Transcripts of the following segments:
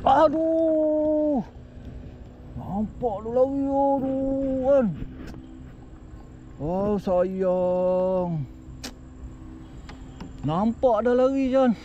Aduh. Nampak tu lari tu kan. Oh sayang. Nampak dah lari Jan.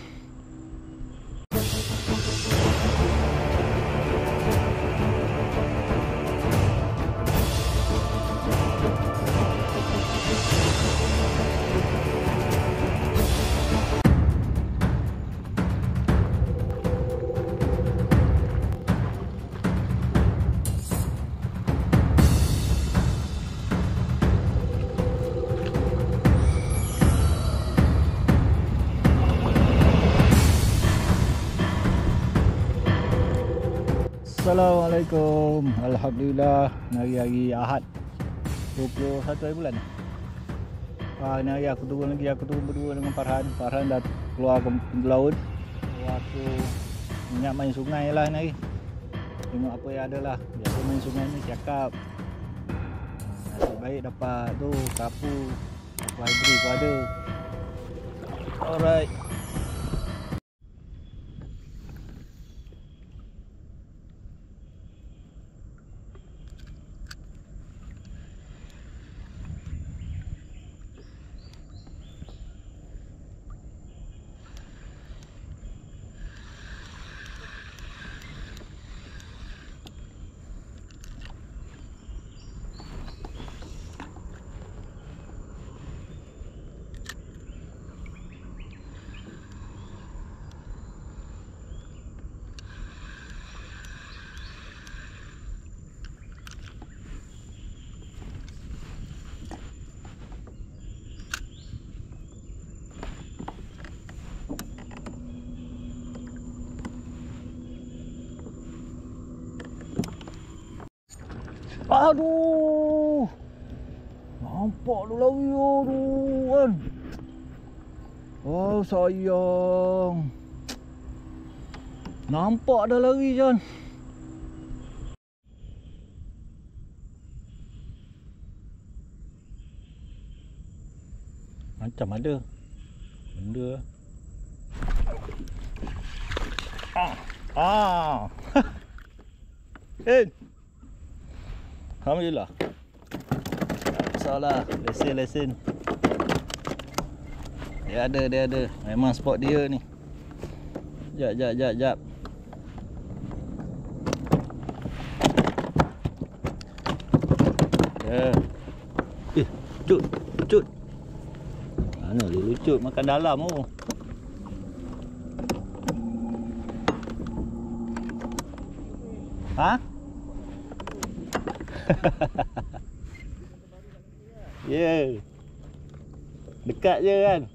Assalamualaikum. Alhamdulillah, hari-hari Ahad 21 hari bulan. Ni hari aku turun berdua dengan Farhan. Farhan dah keluar ke laut. Aku minyak main sungai lah ni hari. Tengok apa yang ada lah. Biasa main sungai ni cakap. Nasib baik dapat tu kapu hybrid tu ada. Alright. Aduh. Nampak tu lari tu kan. Oh sayang. Nampak dah lari Jan. Macam ada benda. Alhamdulillah. Tak masalah. Lesen. Dia ada. Memang spot dia ni. Jap. Ya. Cut. Mana dia lucut makan dalam tu. Ha? Yeah. Dekat je kan.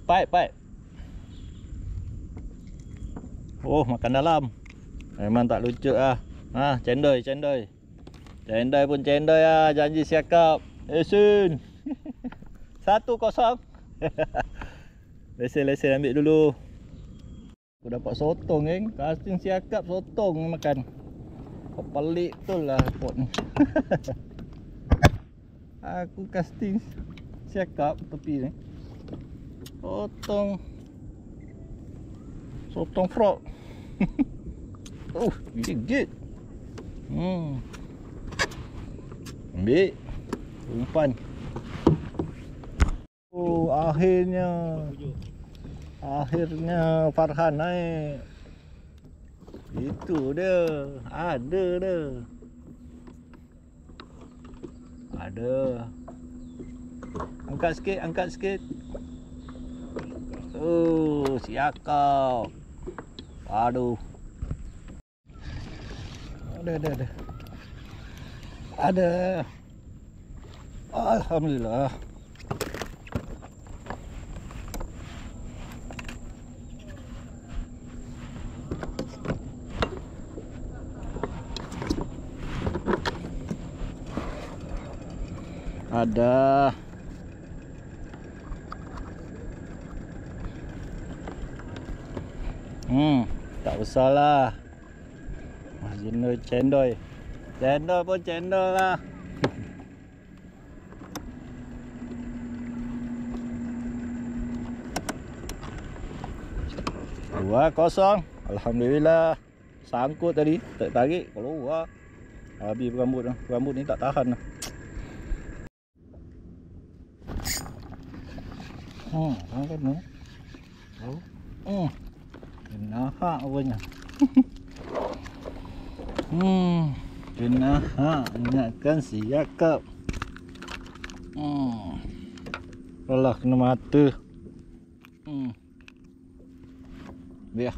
Pipe. Oh, makan dalam. Memang tak lucu lah. Cendoi. Cendoi pun cendoi lah. Janji siakap. Lesen. 1-0. Lesen ambil dulu. Aku dapat sotong casting siakap sotong makan. Pelik betul lah pot ni. Aku casting siakap tepi ni. Sotong frog. Gigit. Ambil umpan. Akhirnya Farhan naik. Itu dia. Ada. Angkat sikit. Siakap. Aduh. Ada. Alhamdulillah. Ada. Tak usahlah. Cendol. Cendol pun cendol lah. Keluar kosong. Alhamdulillah. Sangkut tadi, tarik keluar. Habis berambut dah. Rambut ni tak tahan dah. Kan no. Kena hak apanya. Kena hak ingatkan si Yakap. Alah kena mata. Biar.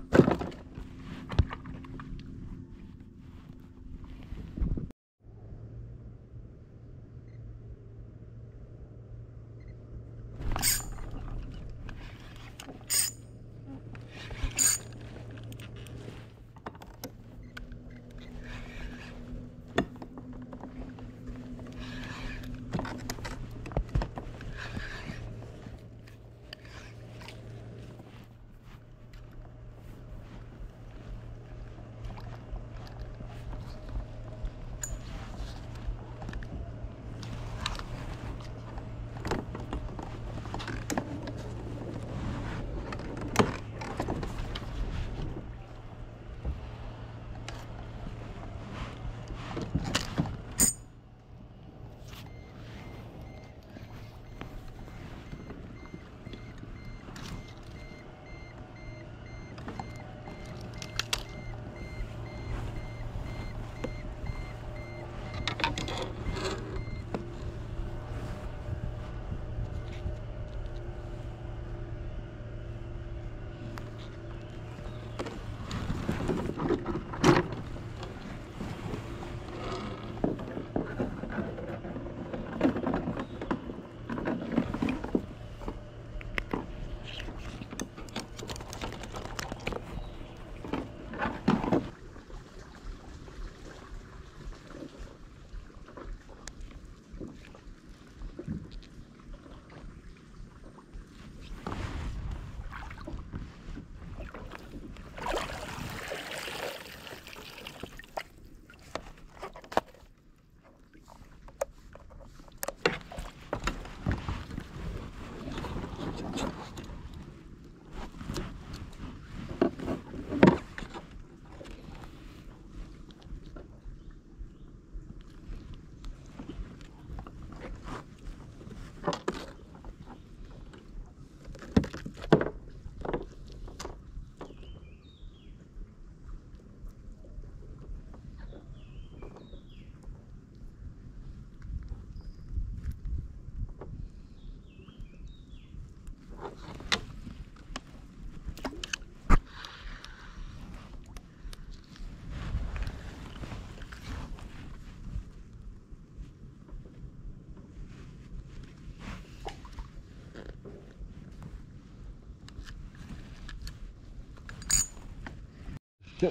Cuk.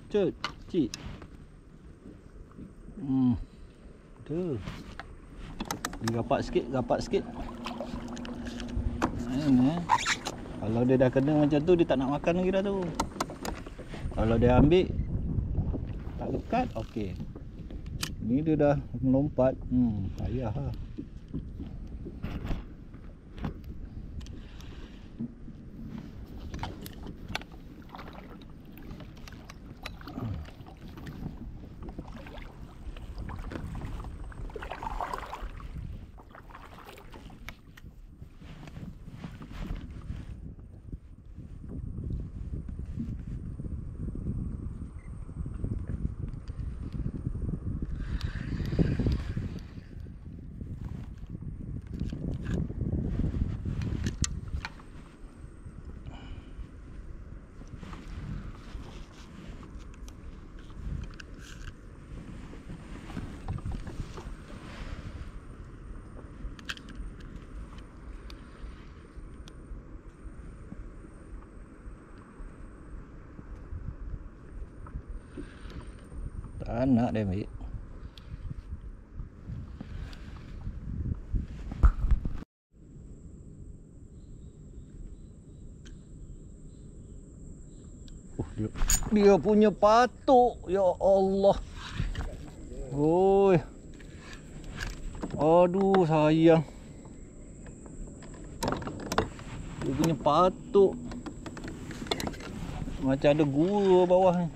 Cuk, cik. Tu. Dia rapat sikit. Ini. Kalau dia dah kena macam tu, dia tak nak makan lagi dah tu. Kalau dia ambil tak lekat, okey. Ni dia dah melompat. Payahlah. Tak nak dia ambil. Dia punya patuk. Ya Allah. Oi. Aduh sayang. Dia punya patuk macam ada gua bawah ni.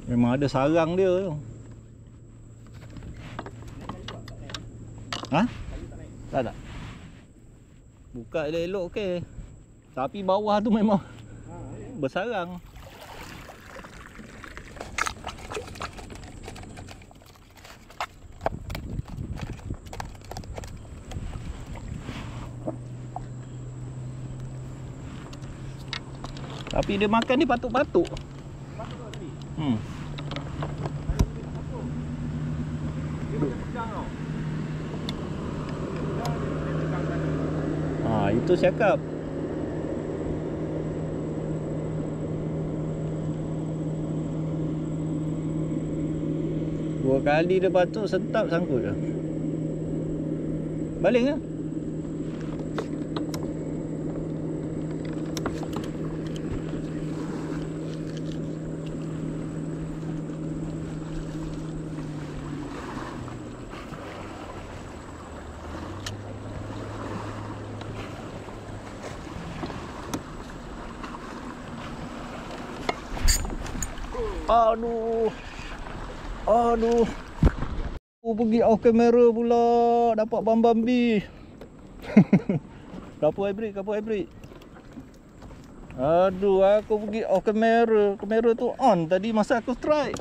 Memang ada sarang dia tu. Ha? Tak. Buka elok-elok okey. Tapi bawah tu memang bersarang. Tapi dia makan ni patuk-patuk. Itu cakap. Dua kali dia patuk sentap sangkut dah. Baling lah. Aduh. Aku pergi off kamera pula. Dapat bambi. Kapur hybrid. Aduh, aku pergi off kamera. Kamera tu on tadi masa aku strike.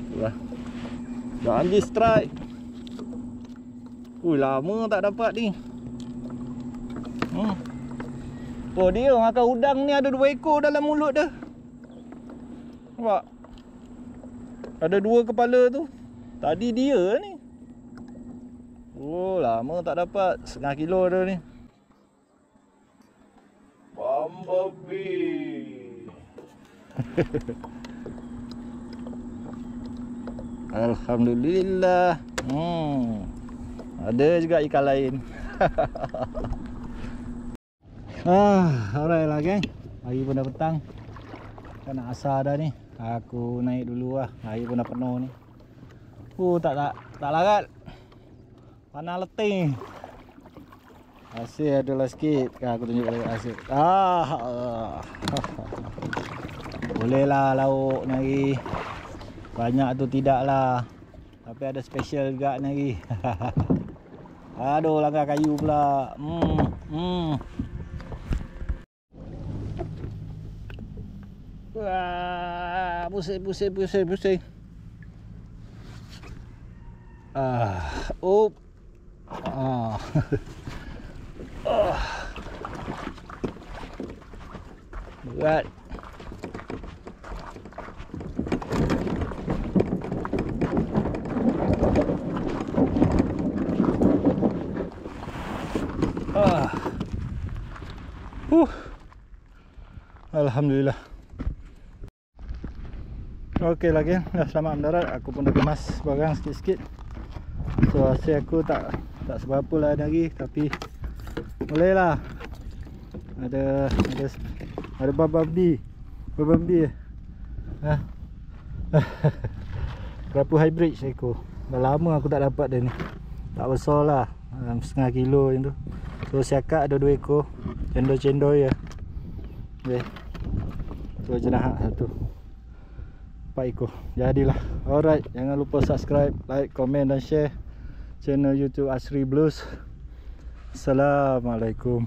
Itulah. Dah ambil strike. Lama tak dapat ni. Oh, dia makan udang ni ada 2 ekor dalam mulut dia. Nampak? Ada 2 kepala tu. Tadi dia ni. Oh, lama tak dapat. 1/2 kilo dia ni. Bumblebee. Alhamdulillah. Ada juga ikan lain. Alright lah geng. Hari pun dah petang. Kan nak asar dah ni. Aku naik dulu lah. Hari pun dah penuh ni. Tak larat. Panah letih. Hasil adalah sikit. Aku tunjuk balik hasil. Boleh lah lauk ni hari. Banyak tu tidak lah. Tapi ada special juga ni hari. Aduh, langgar kayu pula. Wah, pusing. Berat. Alhamdulillah. Okey lagi, dah selamat mendarat. Aku pun dah kemas barang sikit-sikit. So hasil aku tak seberapa lah hari, tapi boleh lah. Ada bambi. Kapur hybrid seekor. Dah lama aku tak dapat dia ni. Tak besar lah, 1/2 kilo macam tu. So siakak ada 2 ekor. Cendol ya. Okay. Tu jenahak satu. 4 ekor. Jadilah. Alright, jangan lupa subscribe, like, komen dan share channel YouTube Asri Blues. Assalamualaikum.